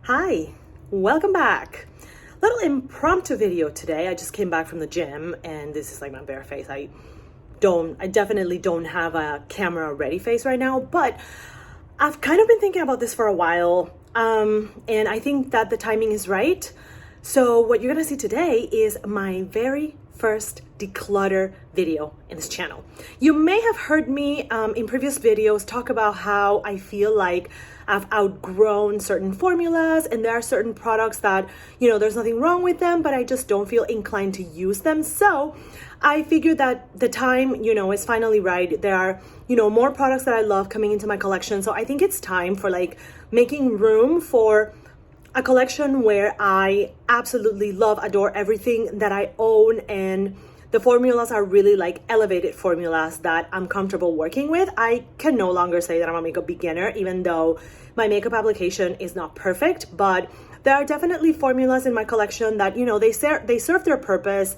Hi, welcome back. Little impromptu video today. I just came back from the gym and this is like my bare face. I definitely don't have a camera ready face right now, but I've kind of been thinking about this for a while. And I think that the timing is right. So what you're gonna see today is my very first declutter video in this channel. You may have heard me in previous videos talk about how I feel like I've outgrown certain formulas and there are certain products that, there's nothing wrong with them, but I just don't feel inclined to use them. So I figured that the time, is finally right. There are, more products that I love coming into my collection. So I think it's time for making room for a collection where I absolutely love, adore everything that I own, and the formulas are really elevated formulas that I'm comfortable working with. I can no longer say that I'm a makeup beginner, even though my makeup application is not perfect, but there are definitely formulas in my collection that, they serve their purpose.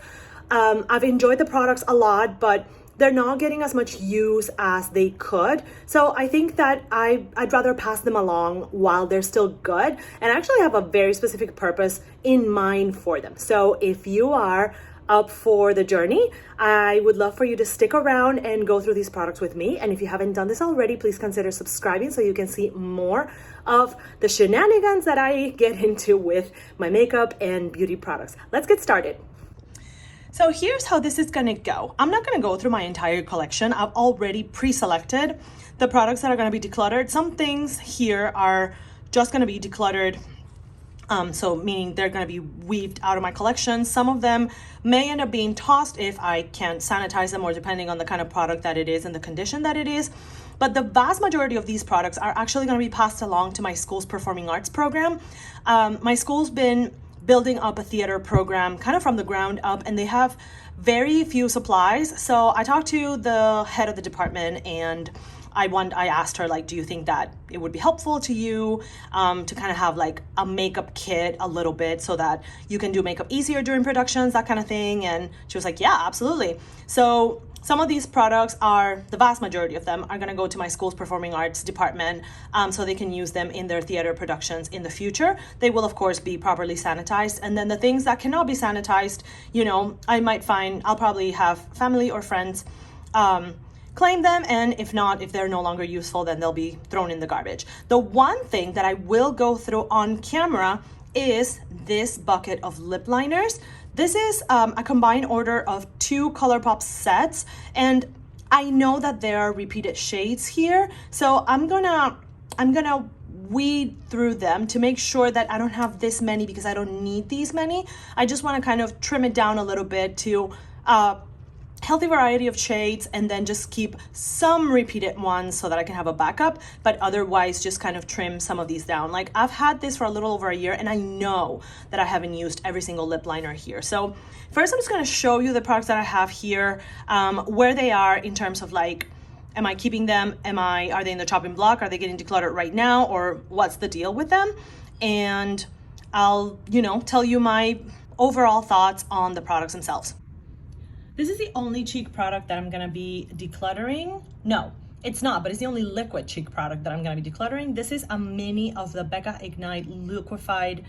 I've enjoyed the products a lot, but they're not getting as much use as they could. So I think that I'd rather pass them along while they're still good and actually have a very specific purpose in mind for them. So if you are up for the journey, I would love for you to stick around and go through these products with me. And if you haven't done this already, please consider subscribing so you can see more of the shenanigans that I get into with my makeup and beauty products. Let's get started. So here's how this is gonna go. I'm not gonna go through my entire collection. I've already pre-selected the products that are gonna be decluttered. Some things here are just gonna be decluttered, so meaning they're gonna be weaved out of my collection. Some of them may end up being tossed if I can't sanitize them, or depending on the kind of product that it is and the condition that it is. But the vast majority of these products are actually gonna be passed along to my school's performing arts program. My school's been building up a theater program kind of from the ground up, and they have very few supplies. So I talked to the head of the department and I asked her, do you think that it would be helpful to you to kind of have a makeup kit a little bit so that you can do makeup easier during productions, that kind of thing? And she was like, yeah, absolutely. So some of these products the vast majority of them are gonna go to my school's performing arts department so they can use them in their theater productions in the future. They will of course be properly sanitized. And then the things that cannot be sanitized, I'll probably have family or friends claim them, and if not, if they're no longer useful, then they'll be thrown in the garbage. The one thing that I will go through on camera is this bucket of lip liners. This is a combined order of 2 Colourpop sets, and I know that there are repeated shades here, so I'm gonna weed through them to make sure that I don't have this many, because I don't need these many. I just want to kind of trim it down a little bit to healthy variety of shades, and then just keep some repeated ones so that I can have a backup, but otherwise just kind of trim some of these down. I've had this for a little over a year and I know that I haven't used every single lip liner here. So first I'm just going to show you the products that I have here, where they are in terms of am I keeping them? Are they in the chopping block? Are they getting decluttered right now? Or what's the deal with them? And I'll, tell you my overall thoughts on the products themselves. This is the only cheek product that I'm gonna be decluttering. No, it's not, but it's the only liquid cheek product that I'm gonna be decluttering. This is a mini of the Becca Ignite Liquefied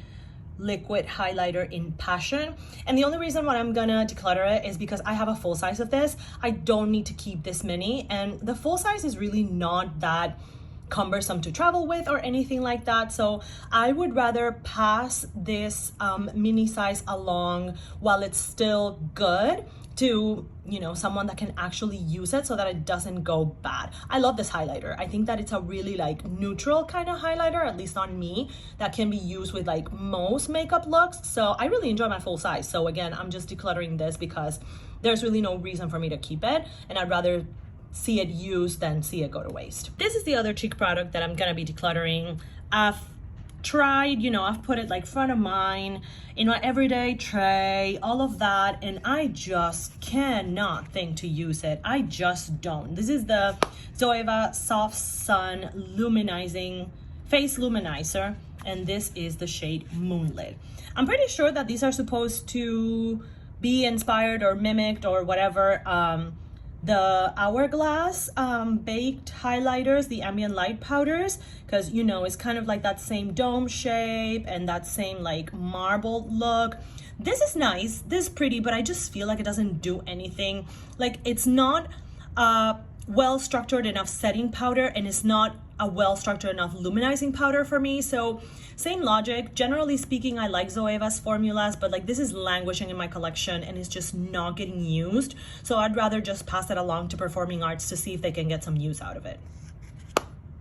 Liquid Highlighter in Passion. And the only reason why I'm gonna declutter it is because I have a full size of this. I don't need to keep this mini, and the full size is really not that cumbersome to travel with or anything like that. So I would rather pass this mini size along while it's still good to someone that can actually use it so that it doesn't go bad. I love this highlighter. I think that it's a really neutral kind of highlighter, at least on me, that can be used with most makeup looks. So I really enjoy my full size. So again, I'm just decluttering this because there's really no reason for me to keep it, and I'd rather see it used than see it go to waste. This is the other cheek product that I'm gonna be decluttering. I've tried, I've put it front of mine in my everyday tray, all of that, and I just cannot think to use it. I just don't. This is the Zoya Soft Sun Luminizing Face Luminizer, and this is the shade Moonlit. I'm pretty sure that these are supposed to be inspired or mimicked or whatever the Hourglass baked highlighters, the ambient light powders, because you know it's kind of like that same dome shape and that same like marble look. This is nice, this is pretty, but I just feel like it doesn't do anything. Like it's not well structured enough setting powder, and it's not a well structured enough luminizing powder for me. So same logic. Generally speaking, I like Zoeva's formulas, but like this is languishing in my collection and it's just not getting used. So I'd rather just pass it along to Performing Arts to see if they can get some use out of it.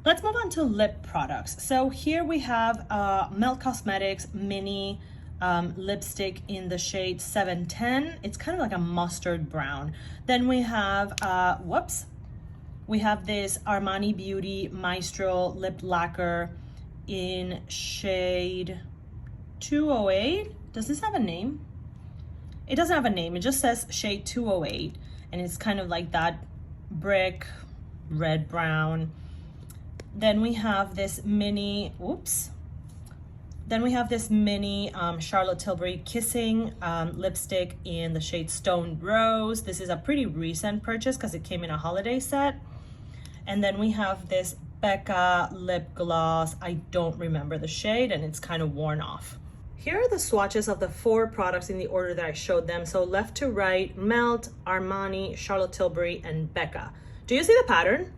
Let's move on to lip products. So here we have Melt Cosmetics mini lipstick in the shade 710. It's kind of like a mustard brown. Then we have we have this Armani Beauty Maestro lip lacquer in shade 208. Does this have a name? It doesn't have a name. It just says shade 208, and it's kind of like that brick red brown. Then we have this mini, Charlotte Tilbury Kissing lipstick in the shade Stone Rose. This is a pretty recent purchase because it came in a holiday set. And then we have this Becca lip gloss. I don't remember the shade and it's kind of worn off. Here are the swatches of the 4 products in the order that I showed them. So left to right, Melt, Armani, Charlotte Tilbury, and Becca. Do you see the pattern?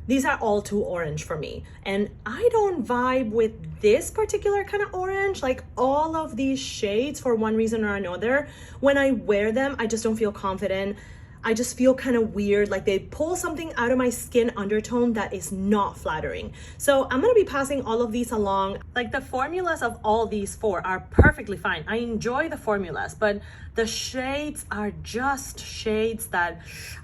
These are all too orange for me. And I don't vibe with this particular kind of orange. Like all of these shades, for one reason or another, when I wear them, I just don't feel confident. I just feel kind of weird, like they pull something out of my skin undertone that is not flattering. So I'm gonna be passing all of these along. Like the formulas of all these 4 are perfectly fine. I enjoy the formulas, but the shades are just shades that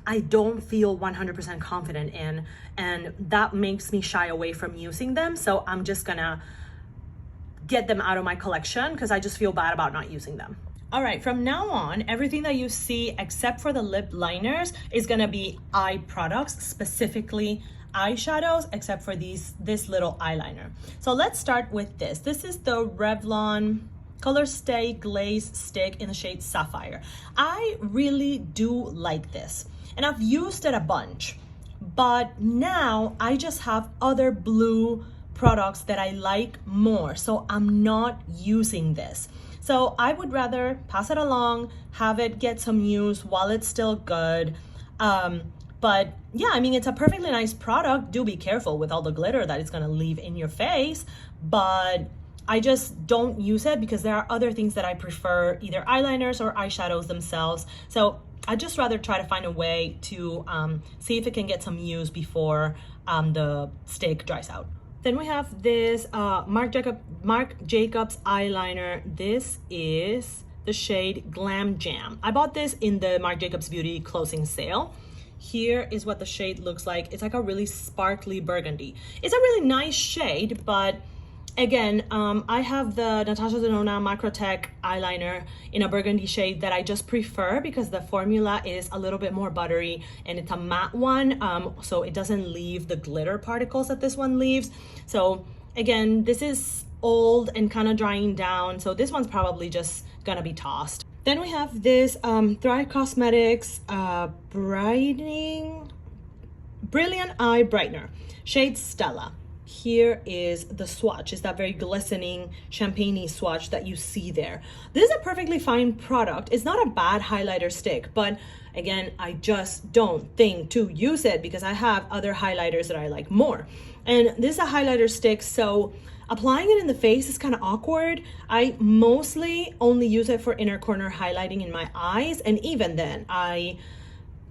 I don't feel 100% confident in, and that makes me shy away from using them. So I'm just gonna get them out of my collection because I just feel bad about not using them. All right, from now on, everything that you see except for the lip liners is gonna be eye products, specifically eyeshadows, except for this little eyeliner. So let's start with this. This is the Revlon Color Stay Glaze Stick in the shade Sapphire. I really do like this, and I've used it a bunch, but now I just have other blue products that I like more, so I'm not using this. So I would rather pass it along, have it get some use while it's still good. But yeah, I mean, it's a perfectly nice product. Do be careful with all the glitter that it's gonna leave in your face, but I just don't use it because there are other things that I prefer, either eyeliners or eyeshadows themselves. So I'd just rather try to find a way to see if it can get some use before the stick dries out. Then we have this Marc Jacobs eyeliner. This is the shade Glam Jam. I bought this in the Marc Jacobs Beauty closing sale. Here is what the shade looks like. It's like a really sparkly burgundy. It's a really nice shade, but again, I have the Natasha Denona Macrotech eyeliner in a burgundy shade that I just prefer because the formula is a little bit more buttery and it's a matte one, so it doesn't leave the glitter particles that this one leaves. So again, this is old and kind of drying down, so this one's probably just gonna be tossed. Then we have this Thrive Cosmetics Brilliant Eye Brightener, shade Stella. Here is the swatch. It's that very glistening champagne-y swatch that you see there. This is a perfectly fine product. It's not a bad highlighter stick, but again, I just don't think to use it because I have other highlighters that I like more. And this is a highlighter stick, so applying it in the face is kind of awkward. I mostly only use it for inner corner highlighting in my eyes, and even then, I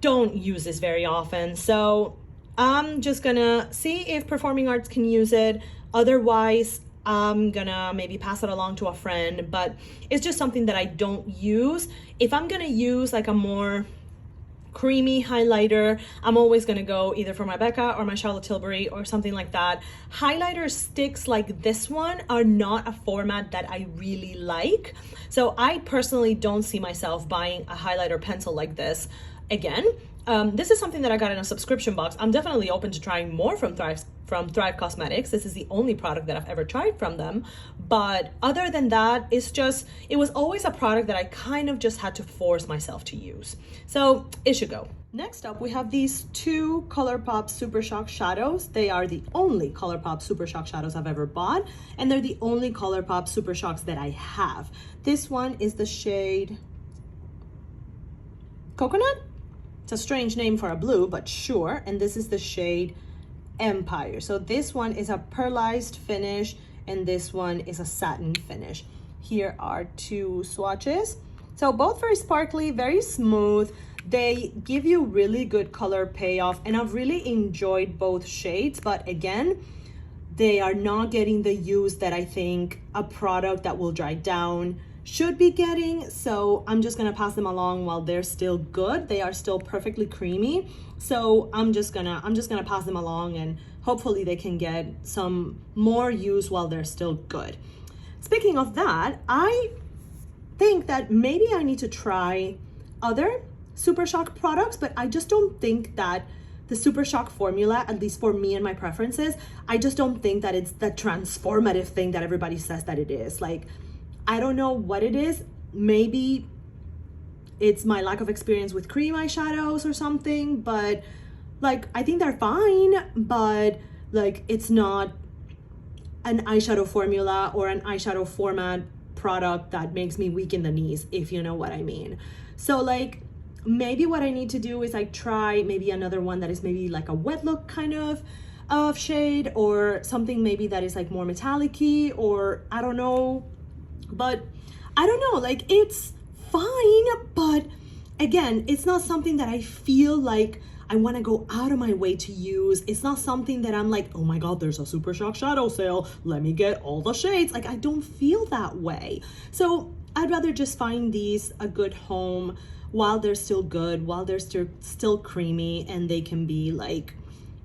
don't use this very often. So I'm just gonna see if Performing Arts can use it. Otherwise, I'm gonna maybe pass it along to a friend, but it's just something that I don't use. If I'm gonna use like a more creamy highlighter, I'm always gonna go either for my Becca or my Charlotte Tilbury or something like that. Highlighter sticks like this one are not a format that I really like. So I personally don't see myself buying a highlighter pencil like this Again, this is something that I got in a subscription box. I'm definitely open to trying more from Thrive Cosmetics. This is the only product that I've ever tried from them. But other than that, it was always a product that I kind of just had to force myself to use. So it should go. Next up, we have these two Colourpop Super Shock shadows. They are the only Colourpop Super Shock shadows I've ever bought, and they're the only Colourpop Super Shocks that I have. This one is the shade Coconut. It's a strange name for a blue, but sure. And this is the shade Empire. So this one is a pearlized finish and this one is a satin finish. Here are two swatches. So both very sparkly, very smooth. They give you really good color payoff, and I've really enjoyed both shades, but again, they are not getting the use that I think a product that will dry down should be getting. So I'm just gonna pass them along while they're still good. They are still perfectly creamy. So I'm just gonna pass them along, and hopefully they can get some more use while they're still good. Speaking of that, I think that maybe I need to try other Super Shock products, but I just don't think that the Super Shock formula, at least for me and my preferences, I just don't think that it's the transformative thing that everybody says that it is. Like, I don't know what it is. Maybe it's my lack of experience with cream eyeshadows or something, but like, I think they're fine, but like, it's not an eyeshadow formula or an eyeshadow format product that makes me weak in the knees, if you know what I mean. So like, maybe what I need to do is like try maybe another one that is maybe like a wet look kind of shade, or something maybe that is like more metallic-y, or I don't know. But I don't know, like, it's fine, but again, it's not something that I feel like I want to go out of my way to use. It's not something that I'm like, oh my god, there's a Super Shock shadow sale, let me get all the shades. Like, I don't feel that way. So I'd rather just find these a good home while they're still good, while they're still creamy, and they can be like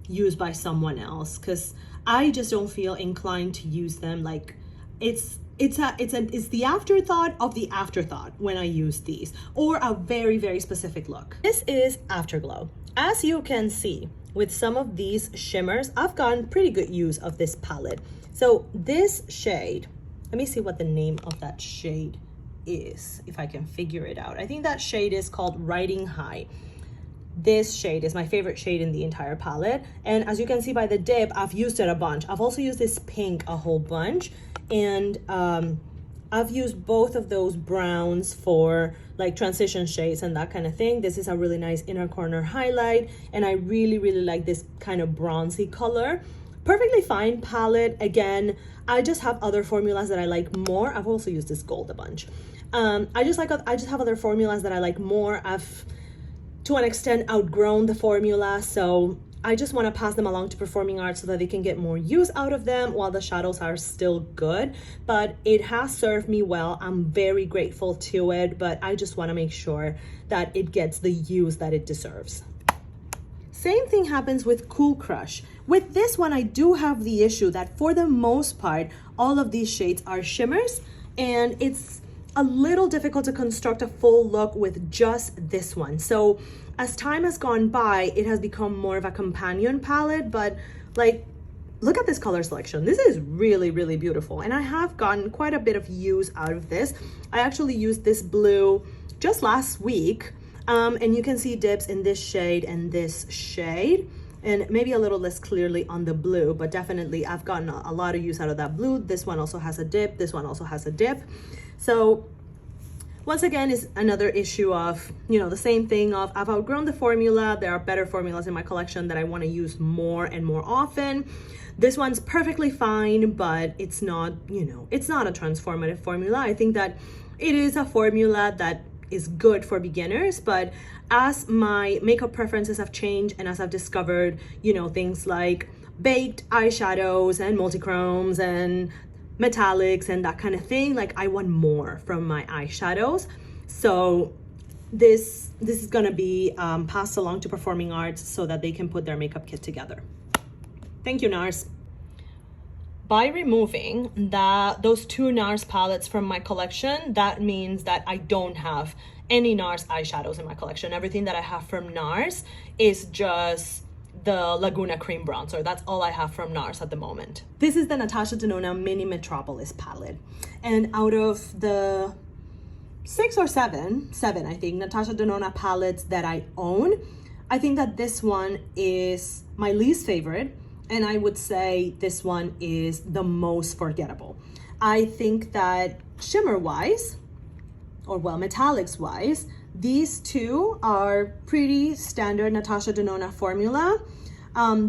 used by someone else, because I just don't feel inclined to use them. Like, it's the afterthought of the afterthought when I use these, or a very, very specific look. This is Afterglow. As you can see, with some of these shimmers, I've gotten pretty good use of this palette. So this shade, let me see what the name of that shade is, if I can figure it out. I think that shade is called Riding High. This shade is my favorite shade in the entire palette, and as you can see by the dip, I've used it a bunch. I've also used this pink a whole bunch, and I've used both of those browns for like transition shades and that kind of thing. This is a really nice inner corner highlight, and I really, really like this kind of bronzy color. Perfectly fine palette. Again, I just have other formulas that I like more. I've also used this gold a bunch. I just have other formulas that I like more. I've, to an extent, outgrown the formula, so I just want to pass them along to performing arts so that they can get more use out of them while the shadows are still good. But it has served me well. I'm very grateful to it, but I just want to make sure that it gets the use that it deserves. Same thing happens with Cool Crush. With this one, I do have the issue that for the most part, all of these shades are shimmers, and it's a little difficult to construct a full look with just this one. So as time has gone by, it has become more of a companion palette, but like, look at this color selection. This is really, really beautiful, and I have gotten quite a bit of use out of this. I actually used this blue just last week, and you can see dips in this shade and this shade, and maybe a little less clearly on the blue, but definitely I've gotten a lot of use out of that blue. This one also has a dip, this one also has a dip. So once again, is another issue of, you know, the same thing of I've outgrown the formula. There are better formulas in my collection that I want to use more and more often. This one's perfectly fine, but it's not, you know, it's not a transformative formula. I think that it is a formula that is good for beginners, but as my makeup preferences have changed and as I've discovered, you know, things like baked eyeshadows and multichromes and metallics and that kind of thing, like, I want more from my eyeshadows. So this is gonna be passed along to performing arts so that they can put their makeup kit together. Thank you, Nars. By removing those two Nars palettes from my collection, that means that I don't have any Nars eyeshadows in my collection. Everything that I have from Nars is just the Laguna Cream Bronzer. That's all I have from Nars at the moment. This is the Natasha Denona Mini Metropolis palette. And out of the seven I think Natasha Denona palettes that I own, I think that this one is my least favorite, and I would say this one is the most forgettable. I think that shimmer wise, or well, metallics wise, these two are pretty standard Natasha Denona formula.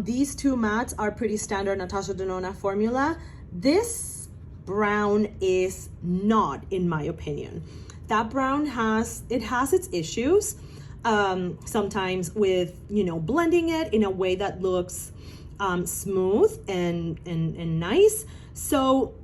These two mattes are pretty standard Natasha Denona formula. This brown is not, in my opinion. That brown has its issues, sometimes with, you know, blending it in a way that looks smooth and nice. So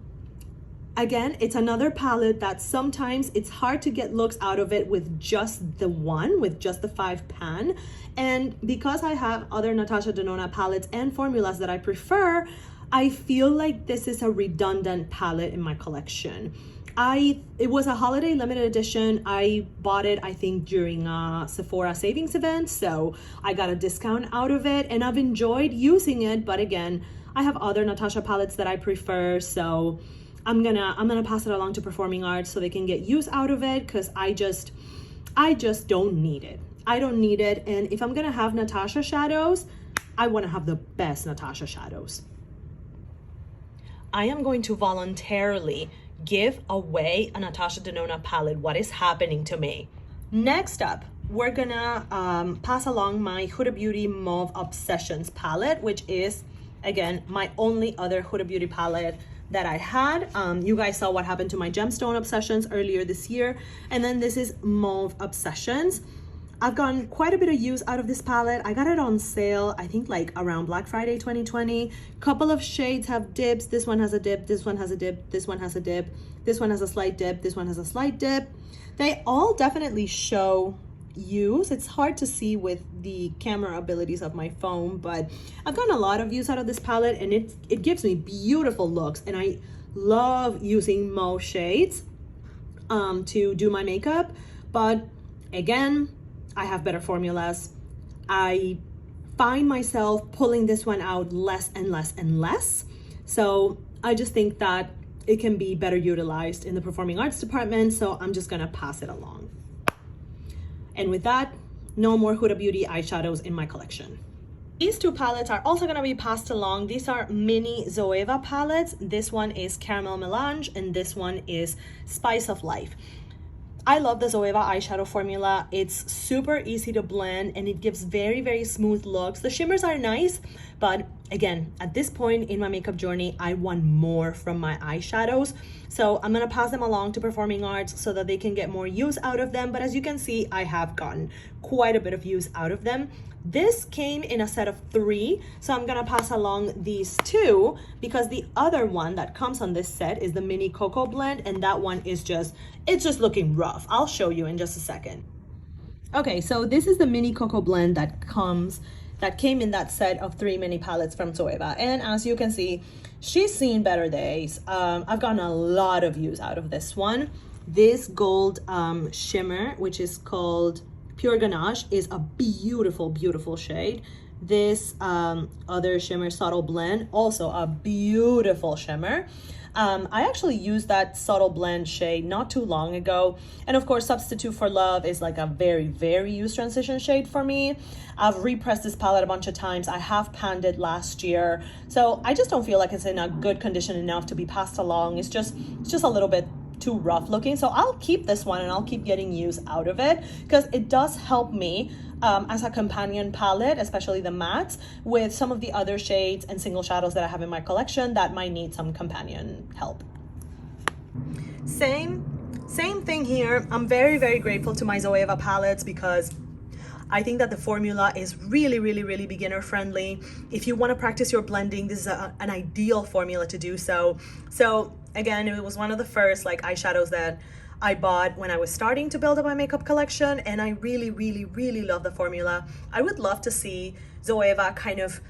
again, it's another palette that sometimes it's hard to get looks out of it with just the 5 pan. And because I have other Natasha Denona palettes and formulas that I prefer, I feel like this is a redundant palette in my collection. It was a holiday limited edition. I bought it, I think, during a Sephora savings event, so I got a discount out of it, and I've enjoyed using it. But again, I have other Natasha palettes that I prefer, so I'm gonna pass it along to Performing Arts so they can get use out of it, because I just don't need it. I don't need it, and if I'm gonna have Natasha shadows, I want to have the best Natasha shadows. I am going to voluntarily give away a Natasha Denona palette. What is happening to me? Next up, we're gonna pass along my Huda Beauty Mauve Obsessions palette, which is, again, my only other Huda Beauty palette that I had. You guys saw what happened to my Gemstone Obsessions earlier this year, and then this is Mauve Obsessions. I've gotten quite a bit of use out of this palette. I got it on sale, I think like around Black Friday 2020. Couple of shades have dips. This one has a dip, this one has a dip, this one has a dip, this one has a slight dip, this one has a slight dip. They all definitely show use. It's hard to see with the camera abilities of my phone, but I've gotten a lot of use out of this palette, and it gives me beautiful looks, and I love using mauve shades to do my makeup. But again, I have better formulas. I find myself pulling this one out less and less and less. So I just think that it can be better utilized in the Performing Arts department. So I'm just gonna pass it along. And with that, no more Huda Beauty eyeshadows in my collection. These two palettes are also gonna be passed along. These are mini Zoya palettes. This one is Caramel Melange, and this one is Spice of Life. I love the Zoya eyeshadow formula. It's super easy to blend, and it gives very, very smooth looks. The shimmers are nice, but again, at this point in my makeup journey, I want more from my eyeshadows. So I'm gonna pass them along to Performing Arts so that they can get more use out of them. But as you can see, I have gotten quite a bit of use out of them. This came in a set of 3, so I'm gonna pass along these 2, because the other one that comes on this set is the Mini Cocoa Blend, and that one is it's just looking rough. I'll show you in just a second. Okay, so this is the Mini Cocoa Blend that came in that set of 3 mini palettes from Zoya, and as you can see, she's seen better days. I've gotten a lot of use out of this one. This gold shimmer, which is called Pure Ganache, is a beautiful, beautiful shade. This other shimmer, Subtle Blend, also a beautiful shimmer. I actually used that Subtle Blend shade not too long ago. And of course, Substitute for Love is like a very, very used transition shade for me. I've repressed this palette a bunch of times. I have panned it last year. So I just don't feel like it's in a good condition enough to be passed along. It's just a little bit too rough looking. So I'll keep this one, and I'll keep getting use out of it, because it does help me as a companion palette, especially the mattes, with some of the other shades and single shadows that I have in my collection that might need some companion help. Same thing here. I'm very, very grateful to my Zoya palettes, because I think that the formula is really, really, really beginner friendly. If you want to practice your blending, this is an ideal formula to do so. So again, it was one of the first like eyeshadows that I bought when I was starting to build up my makeup collection, and I really, really, really love the formula. I would love to see Zoya kind of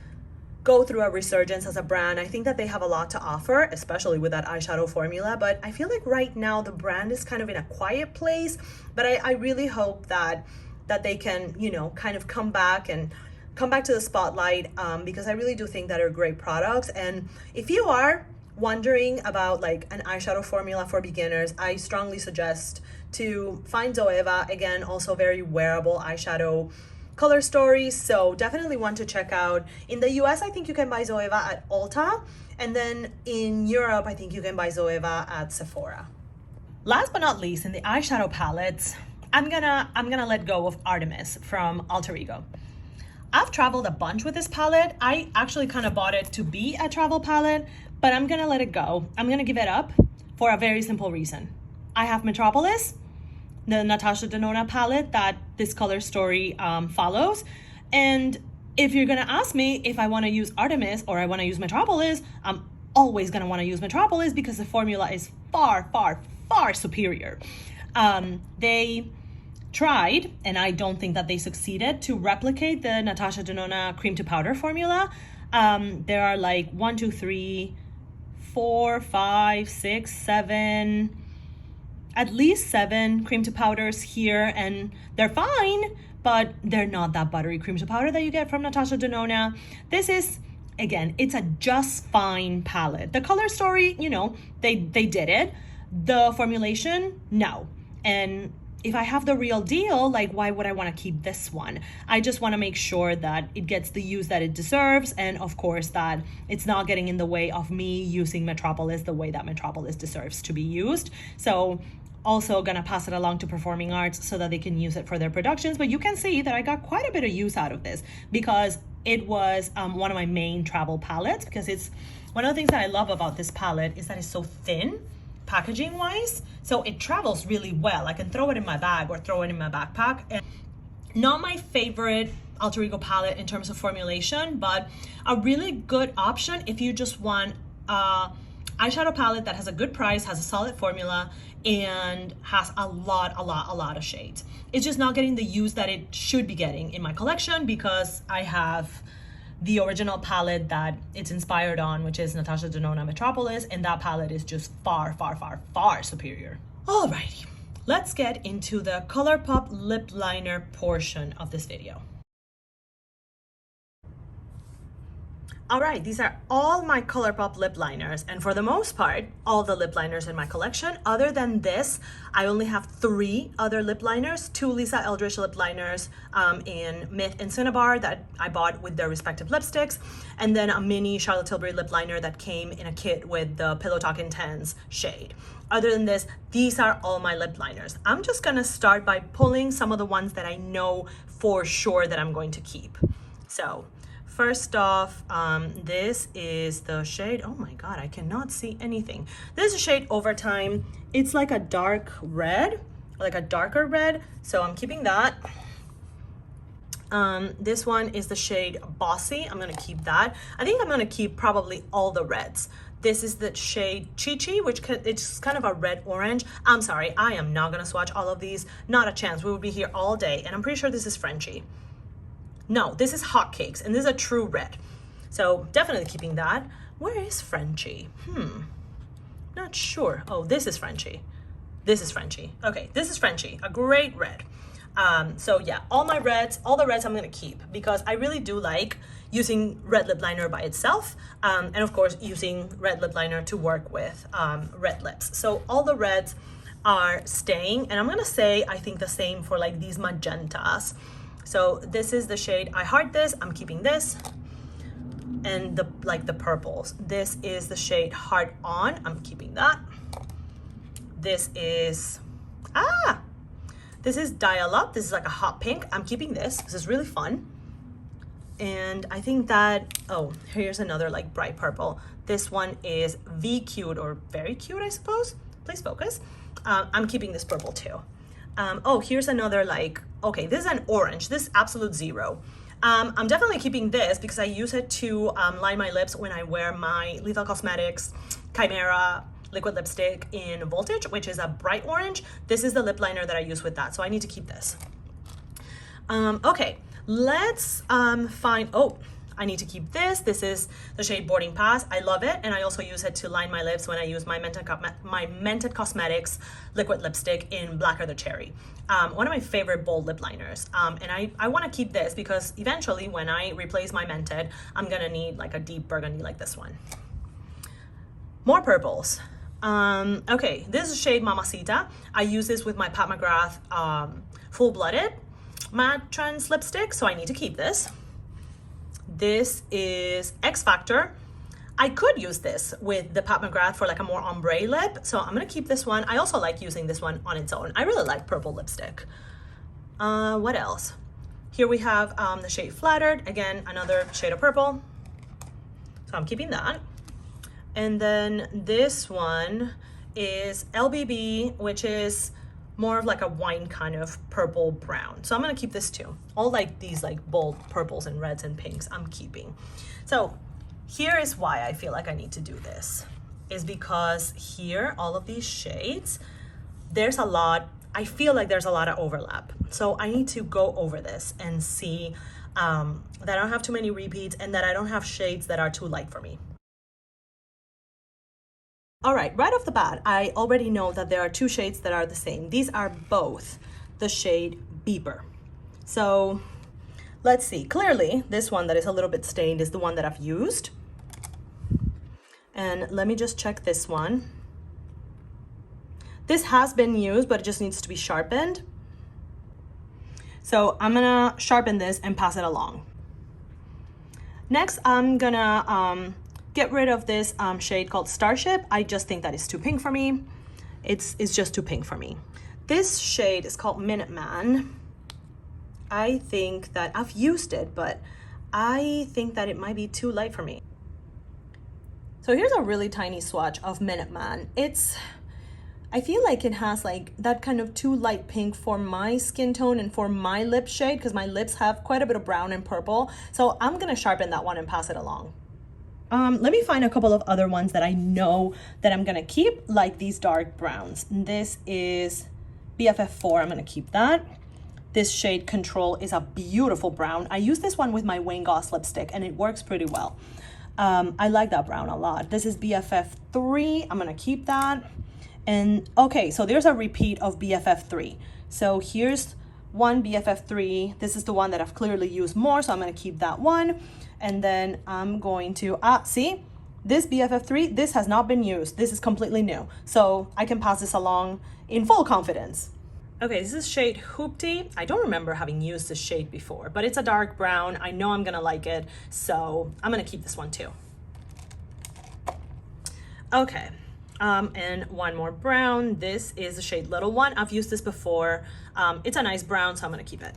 go through a resurgence as a brand. I think that they have a lot to offer, especially with that eyeshadow formula, but I feel like right now the brand is kind of in a quiet place, but I really hope that they can, you know, kind of come back to the spotlight, because I really do think that they're great products. And if you are wondering about like an eyeshadow formula for beginners, I strongly suggest to find Zoya. Again, also very wearable eyeshadow color stories, so definitely one to check out. In the US, I think you can buy Zoya at Ulta, and then in Europe, I think you can buy Zoya at Sephora. Last but not least, in the eyeshadow palettes, I'm gonna let go of Artemis from Alter Ego. I've traveled a bunch with this palette. I actually kind of bought it to be a travel palette, but I'm gonna let it go. I'm gonna give it up for a very simple reason. I have Metropolis, the Natasha Denona palette that this color story follows. And if you're gonna ask me if I wanna use Artemis or I wanna use Metropolis, I'm always gonna wanna use Metropolis because the formula is far, far, far superior. They tried, and I don't think that they succeeded, to replicate the Natasha Denona cream to powder formula. There are like 1, 2, 3, 4, 5, 6, 7, at least 7 cream to powders here, and they're fine, but they're not that buttery cream to powder that you get from Natasha Denona. This is, again, it's a just fine palette. The color story, you know, they did it. The formulation, no. And if I have the real deal, like, why would I want to keep this one? I just want to make sure that it gets the use that it deserves, and of course that it's not getting in the way of me using Metropolis the way that Metropolis deserves to be used. So also gonna pass it along to Performing Arts so that they can use it for their productions. But you can see that I got quite a bit of use out of this because it was one of my main travel palettes, because it's one of the things that I love about this palette is that it's so thin packaging wise, so it travels really well. I can throw it in my bag or throw it in my backpack. And not my favorite Alter Ego palette in terms of formulation, but a really good option if you just want a eyeshadow palette that has a good price, has a solid formula, and has a lot of shades. It's just not getting the use that it should be getting in my collection because I have the original palette that it's inspired on, which is Natasha Denona Metropolis, and that palette is just far, far, far, far superior. Alrighty, let's get into the Colourpop lip liner portion of this video. All right, these are all my Colourpop lip liners, and for the most part, all the lip liners in my collection. Other than this, I only have 3 other lip liners, 2 Lisa Eldridge lip liners in Myth and Cinnabar that I bought with their respective lipsticks, and then a mini Charlotte Tilbury lip liner that came in a kit with the Pillow Talk Intense shade. Other than this, these are all my lip liners. I'm just gonna start by pulling some of the ones that I know for sure that I'm going to keep. So, first off, this is the shade, oh my God, I cannot see anything. This is a shade Overtime. It's like a dark red, like a darker red, so I'm keeping that. This one is the shade Bossy. I'm gonna keep that. I think I'm gonna keep probably all the reds. This is the shade Chi Chi, which it's kind of a red orange. I'm sorry, I am not gonna swatch all of these. Not a chance, we would be here all day. And I'm pretty sure this is Frenchie. No, this is Hotcakes, and this is a true red. So definitely keeping that. Where is Frenchie? Not sure. Oh, this is Frenchie. This is Frenchie. Okay, this is Frenchie, a great red. So yeah, all the reds I'm gonna keep because I really do like using red lip liner by itself. And of course, using red lip liner to work with red lips. So all the reds are staying, and I'm gonna say, I think the same for like these magentas. So this is the shade I Heart This, I'm keeping this. And the purples. This is the shade Heart On, I'm keeping that. This is, this is Dial Up, this is like a hot pink, I'm keeping this. This is really fun. And I think that, oh, here's another like bright purple. This one is V Cute or Very Cute, I suppose. Please focus. I'm keeping this purple too. Oh, here's another like, okay, this is an orange. This is Absolute Zero. I'm definitely keeping this because I use it to line my lips when I wear my Lethal Cosmetics Chimera liquid lipstick in Voltage, which is a bright orange. This is the lip liner that I use with that, so I need to keep this. Okay, let's find, oh, I need to keep this. This is the shade Boarding Pass. I love it, and I also use it to line my lips when I use my Mented Cosmetics liquid lipstick in Blacker the Cherry. One of my favorite bold lip liners. And I want to keep this because eventually when I replace my Mented, I'm gonna need like a deep burgundy like this one. More purples. Okay, this is shade Mamacita. I use this with my Pat McGrath Full Blooded Matte Trans lipstick, so I need to keep this. This is X Factor. I could use this with the Pat McGrath for like a more ombre lip, so I'm gonna keep this one. I also like using this one on its own. I really like purple lipstick. What else? Here we have the shade Flattered. Again, another shade of purple. So I'm keeping that. And then this one is LBB, which is more of like a wine kind of purple brown. So I'm gonna keep this too. All like these like bold purples and reds and pinks I'm keeping. So here is why I feel like I need to do this, is because here, all of these shades, there's a lot, I feel like there's a lot of overlap. So I need to go over this and see that I don't have too many repeats and that I don't have shades that are too light for me. All right, right off the bat, I already know that there are two shades that are the same. These are both the shade Beeper. So let's see. Clearly, this one that is a little bit stained is the one that I've used. And let me just check this one. This has been used, but it just needs to be sharpened. So I'm gonna sharpen this and pass it along. Next, I'm gonna get rid of this shade called Starship. I just think that is too pink for me. It's just too pink for me. This shade is called Minuteman. I think that I've used it, but I think that it might be too light for me. So here's a really tiny swatch of Minuteman. I feel like it has like that kind of too light pink for my skin tone and for my lip shade, because my lips have quite a bit of brown and purple. So I'm gonna sharpen that one and pass it along. Let me find a couple of other ones that I know that I'm gonna keep, like these dark browns. This is BFF4, I'm gonna keep that. This shade Control is a beautiful brown. I use this one with my Wayne Goss lipstick and it works pretty well. I like that brown a lot. This is BFF3, I'm gonna keep that. And okay, so there's a repeat of BFF3. So here's one BFF3. This is the one that I've clearly used more, so I'm gonna keep that one. And then I'm going to, see, this BFF3, this has not been used. This is completely new. So I can pass this along in full confidence. Okay, this is shade Hoopty. I don't remember having used this shade before, but it's a dark brown. I know I'm gonna like it, so I'm gonna keep this one too. Okay, and one more brown. This is the shade Little One. I've used this before. It's a nice brown, so I'm gonna keep it.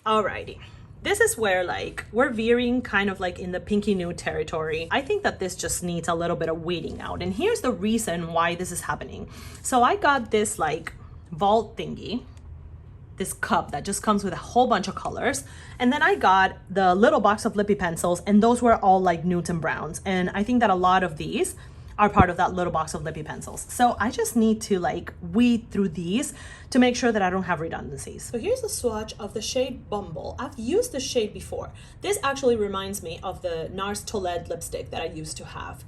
Alrighty. This is where like we're veering kind of like in the pinky nude territory. I think that this just needs a little bit of weeding out. And here's the reason why this is happening. So I got this like vault thingy, this cup that just comes with a whole bunch of colors. And then I got the little box of lippy pencils, and those were all like nudes and browns. And I think that a lot of these are part of that little box of lippy pencils. So I just need to like weed through these to make sure that I don't have redundancies. So here's a swatch of the shade Bumble. I've used this shade before. This actually reminds me of the Nars Toled lipstick that I used to have.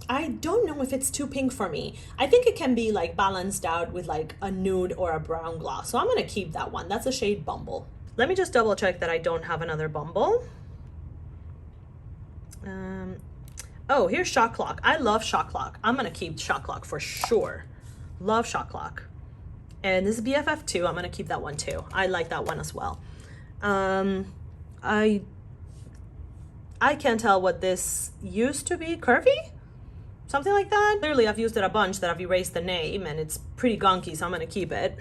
I don't know if it's too pink for me. I think it can be like balanced out with like a nude or a brown gloss. So I'm gonna keep that one. That's the shade Bumble. Let me just double check that I don't have another Bumble. Oh, here's Shot Clock. I love Shot Clock. I'm gonna keep Shot Clock for sure. Love Shot Clock. And this is BFF2. I'm gonna keep that one too. I like that one as well. I can't tell what this used to be. Curvy? Something like that? Clearly I've used it a bunch that I've erased the name and it's pretty gunky, so I'm gonna keep it.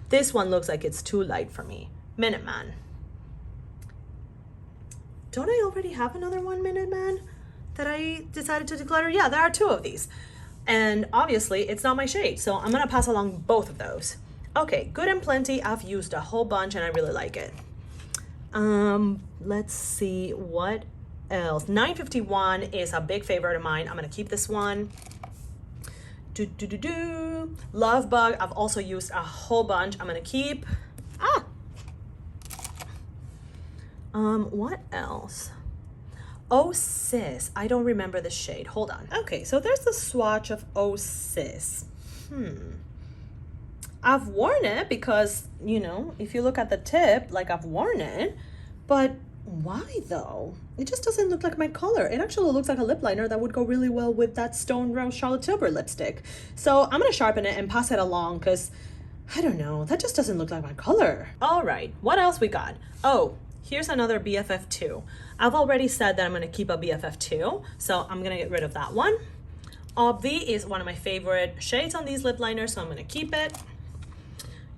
This one looks like it's too light for me. Minuteman. Don't I already have another one, Minuteman, that I decided to declutter? Yeah, there are two of these. And obviously it's not my shade, so I'm gonna pass along both of those. Okay, Good and Plenty, I've used a whole bunch and I really like it. Let's see what else. 951 is a big favorite of mine. I'm gonna keep this one. Love Bug, I've also used a whole bunch. I'm gonna keep. What else? Oh Sis, I don't remember the shade. Hold on. Okay, so there's the swatch of Oh Sis. I've worn it because, you know, if you look at the tip, like I've worn it, but why though? It just doesn't look like my color. It actually looks like a lip liner that would go really well with that Stone Rose Charlotte Tilbury lipstick. So I'm gonna sharpen it and pass it along because I don't know, that just doesn't look like my color. All right, what else we got? Oh, here's another BFF2. I've already said that I'm gonna keep a BFF2, so I'm gonna get rid of that one. Obvi is one of my favorite shades on these lip liners, so I'm gonna keep it.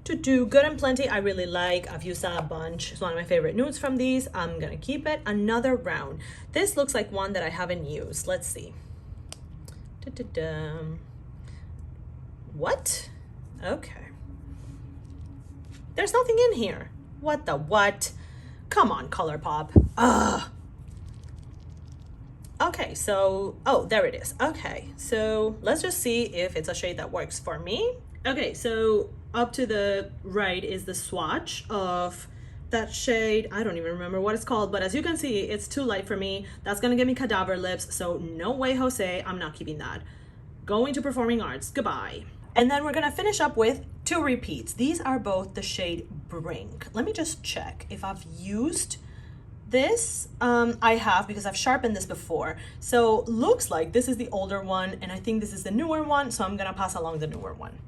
To do Good and Plenty, I really like. I've used that a bunch. It's one of my favorite nudes from these. I'm gonna keep it. Another round. This looks like one that I haven't used. Let's see. What? Okay. There's nothing in here. What the what? Come on, Colourpop. Ugh. Okay, so, oh, there it is. Okay, so let's just see if it's a shade that works for me. Okay, so up to the right is the swatch of that shade. I don't even remember what it's called, but as you can see, it's too light for me. That's gonna give me cadaver lips, so no way, Jose, I'm not keeping that. Going to Performing Arts, goodbye. And then we're gonna finish up with two repeats. These are both the shade Brink. Let me just check if I've used this. I have, because I've sharpened this before. So looks like this is the older one, and I think this is the newer one, so I'm gonna pass along the newer one.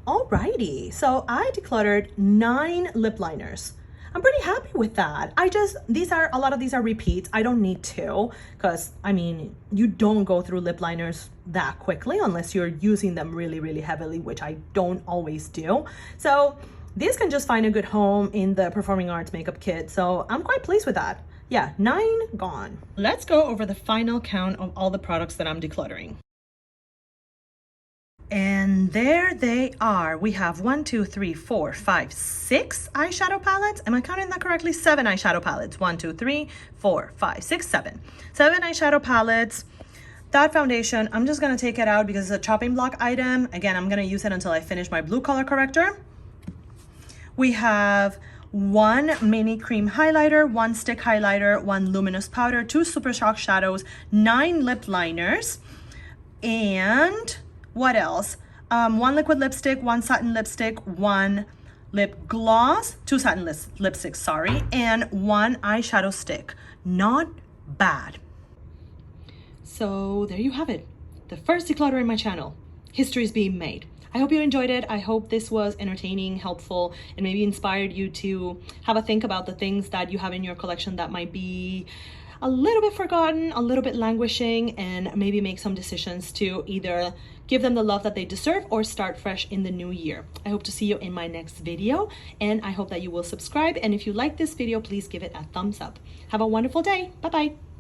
Alrighty, so I decluttered 9 lip liners. I'm pretty happy with that. A lot of these are repeats. I don't need to, because I mean, you don't go through lip liners that quickly unless you're using them really, really heavily, which I don't always do. So these can just find a good home in the Performing Arts makeup kit. So I'm quite pleased with that. Yeah, 9 gone. Let's go over the final count of all the products that I'm decluttering. And there they are. We have 1, 2, 3, 4, 5, 6 eyeshadow palettes. Am I counting that correctly? 7 eyeshadow palettes. 1, 2, 3, 4, 5, 6, 7. 7 eyeshadow palettes. That foundation, I'm just gonna take it out because it's a chopping block item. Again, I'm gonna use it until I finish my blue color corrector. We have 1 mini cream highlighter, 1 stick highlighter, 1 luminous powder, 2 Super Shock shadows, 9 lip liners, and what else? 1 liquid lipstick, 1 satin lipstick, 1 lip gloss, 2 satin lipsticks, sorry, and 1 eyeshadow stick. Not bad. So there you have it. The first declutter in my channel. History is being made. I hope you enjoyed it. I hope this was entertaining, helpful, and maybe inspired you to have a think about the things that you have in your collection that might be a little bit forgotten, a little bit languishing, and maybe make some decisions to either give them the love that they deserve or start fresh in the new year. I hope to see you in my next video, and I hope that you will subscribe. And if you like this video, please give it a thumbs up. Have a wonderful day. Bye-bye.